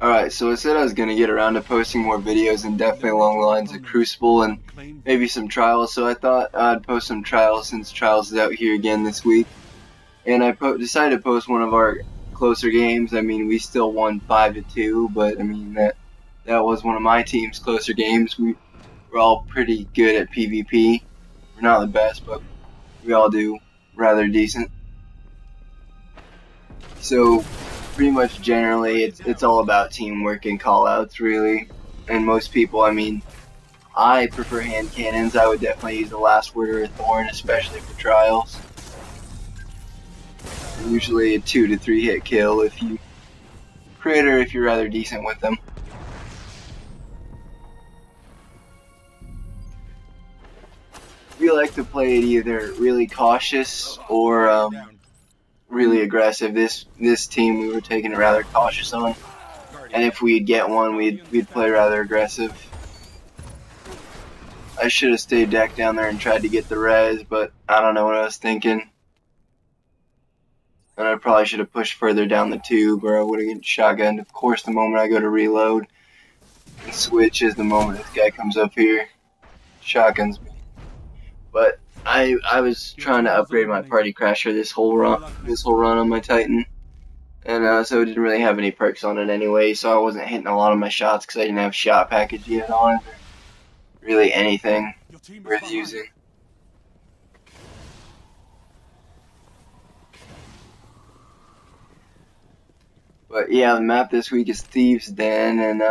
Alright, so I said I was going to get around to posting more videos and definitely along the lines of Crucible and maybe some Trials, so I thought I'd post some Trials since Trials is out here again this week. And I decided to post one of our closer games. I mean, we still won 5-2, but I mean, that was one of my team's closer games. We're all pretty good at PvP. We're not the best, but we all do rather decent. So pretty much generally it's all about teamwork and callouts really, and most people, I mean, I prefer hand cannons. I would definitely use the last word or a thorn, especially for trials. Usually a 2 to 3 hit kill if you crit or if you're rather decent with them. We like to play it either really cautious or really aggressive. This team we were taking it rather cautious on, and if we'd get one, we'd play rather aggressive. I should have stayed deck down there and tried to get the res, but I don't know what I was thinking. And I probably should have pushed further down the tube, or I would have gotten shotgunned. Of course, the moment I go to reload and switch is the moment this guy comes up here, shotguns me. But I was trying to upgrade my party crasher this whole run on my Titan, and so it didn't really have any perks on it anyway. So I wasn't hitting a lot of my shots because I didn't have shot package yet on it, or really anything worth using. But yeah, the map this week is Thieves Den, and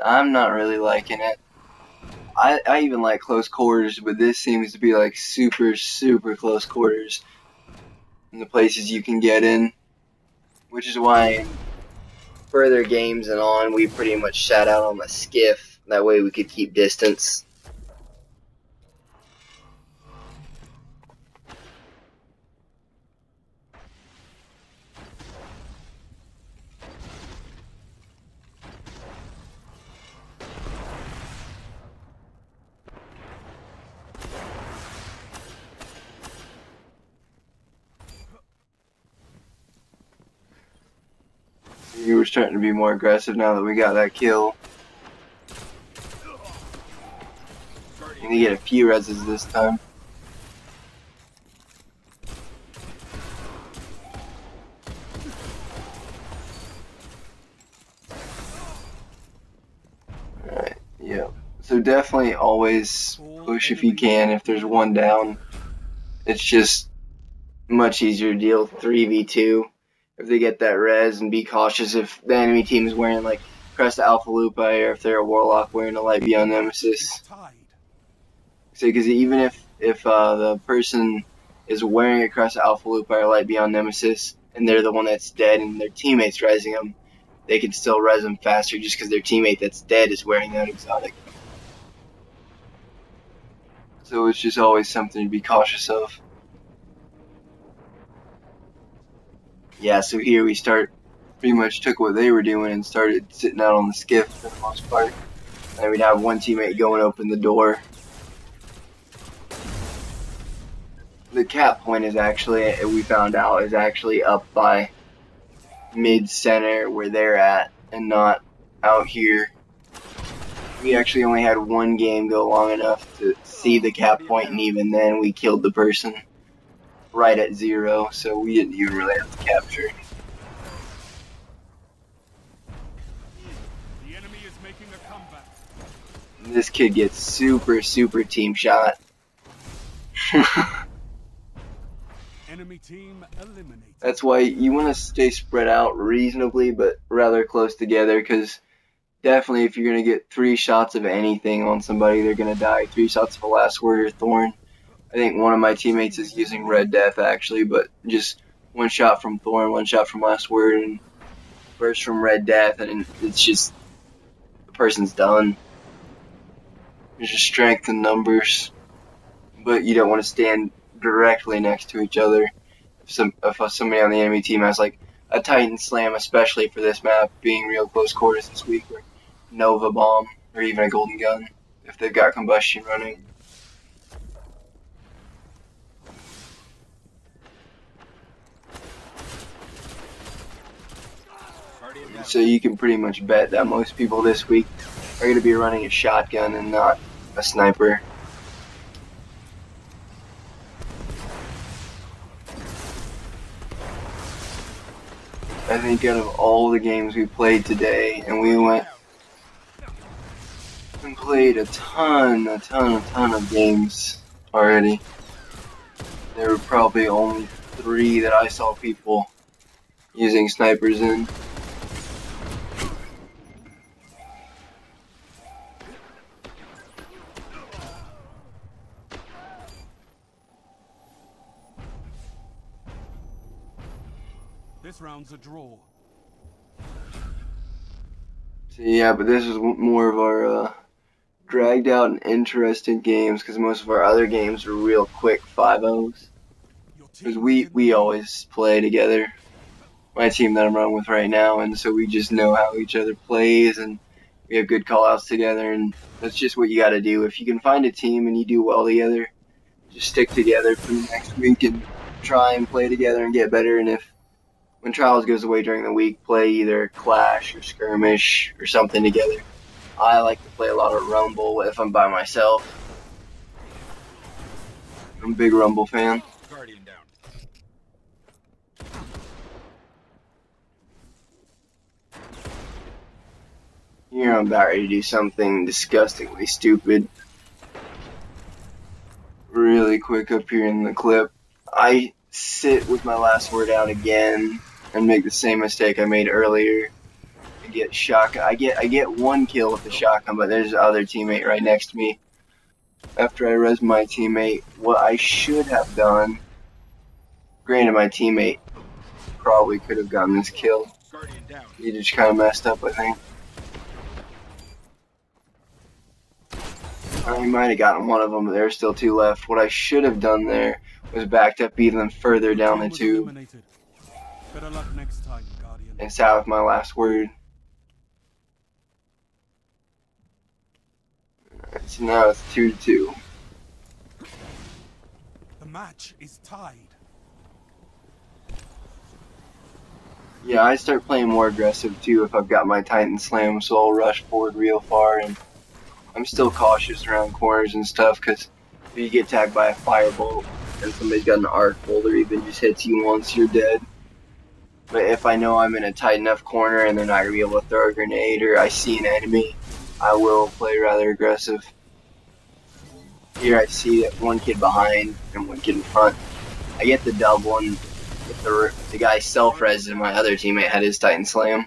I'm not really liking it. I even like close quarters, but this seems to be like super close quarters in the places you can get in, which is why in further games and on we pretty much sat out on the skiff. That way we could keep distance. We were starting to be more aggressive now that we got that kill. Gonna get a few reses this time. Alright, yeah. So definitely always push if you can. If there's one down, it's just much easier to deal 3v2. If they get that res, and be cautious if the enemy team is wearing like Crest Alpha Lupi, or if they're a Warlock wearing a Light Beyond Nemesis. So, because even if the person is wearing a Crest Alpha Lupi or Light Beyond Nemesis, and they're the one that's dead and their teammate's resing them, they can still res them faster just because their teammate that's dead is wearing that exotic. So it's just always something to be cautious of. Yeah, so here we pretty much took what they were doing and started sitting out on the skiff for the most part. And we'd have one teammate go and open the door. The cap point is actually, we found out, is actually up by mid-center where they're at, and not out here. We actually only had one game go long enough to see the cap point, and even then we killed the person right at 0, so we didn't even really have to capture. The enemy is making a comeback. This kid gets super team shot. Enemy team eliminated. That's why you want to stay spread out reasonably, but rather close together, because definitely if you're going to get 3 shots of anything on somebody, they're going to die. 3 shots of a last word or thorn. I think one of my teammates is using Red Death actually, but just 1 shot from Thorn, 1 shot from Last Word, and burst from Red Death, and it's just, the person's done. There's just strength in numbers, but you don't want to stand directly next to each other. If somebody on the enemy team has like a Titan Slam, especially for this map, being real close quarters this week, or Nova Bomb, or even a Golden Gun, if they've got Combustion running. So you can pretty much bet that most people this week are going to be running a shotgun and not a sniper. I think out of all the games we played today, and we went and played a ton of games already, there were probably only 3 that I saw people using snipers in. This round's a draw. So yeah, but this is more of our dragged out and interesting games, because most of our other games are real quick 5-0s. Because we always play together, my team that I'm running with right now, and so we just know how each other plays, and we have good call-outs together, and that's just what you got to do. If you can find a team and you do well together, just stick together for the next week and try and play together and get better. And if when Trials goes away during the week, play either Clash or Skirmish or something together. I like to play a lot of Rumble if I'm by myself. I'm a big Rumble fan. Guardian down. Here I'm about ready to do something disgustingly stupid. Really quick up here in the clip. I sit with my last word out again and make the same mistake I made earlier. I get shotgun. I get 1 kill with the shotgun, but there's another teammate right next to me. After I res my teammate, what I should have done, granted my teammate probably could have gotten this kill. Guardian down. He just kind of messed up, I think. He might have gotten one of them, but there were still 2 left. What I should have done there was backed up even further down the tube Better luck next time, Guardian. and sat with my last word. Alright, so now it's 2-2. The match is tied. Yeah, I start playing more aggressive too if I've got my Titan Slam, so I'll rush forward real far, and I'm still cautious around corners and stuff, because if you get tagged by a firebolt and somebody's got an arc bolt or even just hits you once, you're dead. But if I know I'm in a tight enough corner and they're not going to be able to throw a grenade, or I see an enemy, I will play rather aggressive. Here I see that 1 kid behind and 1 kid in front. I get the double, and if the guy self-reses and my other teammate had his Titan Slam.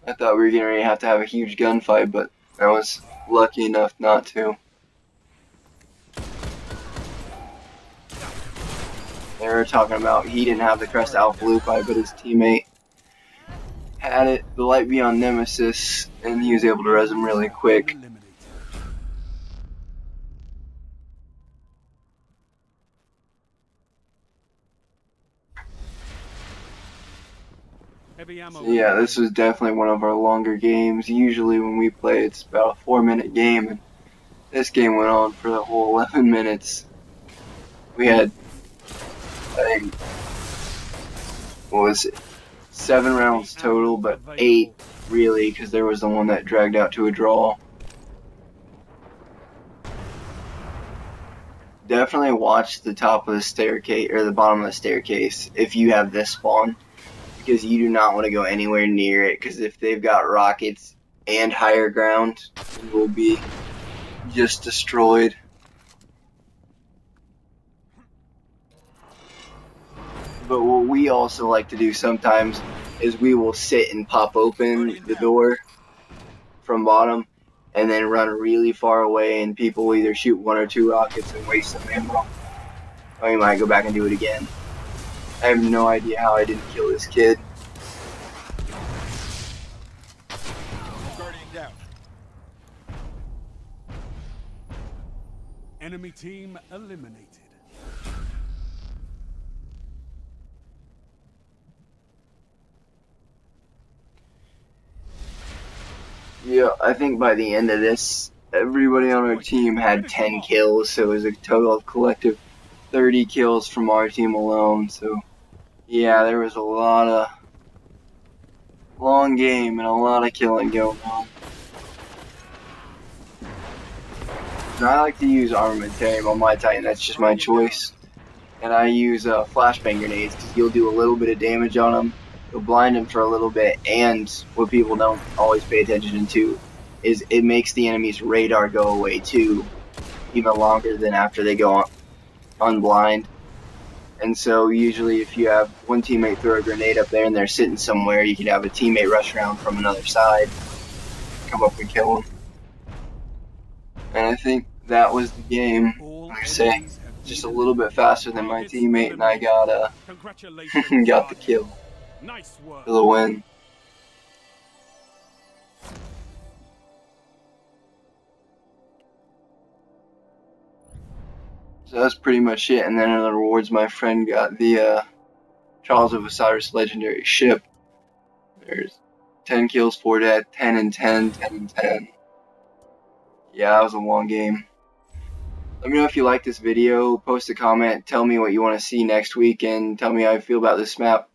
I thought we were going to have to have a huge gunfight, but I was lucky enough not to. They were talking about he didn't have the Crest Alpha Lupi, but his teammate had it, the Light Beyond Nemesis, and he was able to res him really quick. So yeah, this was definitely one of our longer games. Usually when we play, it's about a 4-minute game, and this game went on for the whole 11 minutes. We had, I think, what was it, 7 rounds total, but 8 really, because there was the one that dragged out to a draw. Definitely watch the top of the staircase, or the bottom of the staircase, if you have this spawn. Because you do not want to go anywhere near it, because if they've got rockets and higher ground, you will be just destroyed. But what we also like to do sometimes is we will sit and pop open the door from bottom and then run really far away, and people will either shoot 1 or 2 rockets and waste some ammo, or you might go back and do it again. I have no idea how I didn't kill this kid. Guardian down. Enemy team eliminated. Yeah, I think by the end of this, everybody on our team had 10 kills, so it was a total of collective 30 kills from our team alone. So yeah, there was a lot long game and a lot of killing going on. And I like to use armamentarium on my Titan, that's just my choice. And I use flashbang grenades because you'll do a little bit of damage on them. You'll blind them for a little bit, and what people don't always pay attention to is it makes the enemy's radar go away too, even longer than after they go unblind. And so usually if you have one teammate throw a grenade up there and they're sitting somewhere, you can have a teammate rush around from another side, come up and kill them. And I think that was the game. Like I say, just a little bit faster than my teammate, and I got got the kill Nice work. for the win. So that's pretty much it. And then in the rewards, my friend got the Trials of Osiris legendary ship. There's 10 kills, 4 death, 10 and 10, 10 and 10. Yeah, that was a long game. Let me know if you like this video, post a comment, tell me what you want to see next week, and tell me how you feel about this map.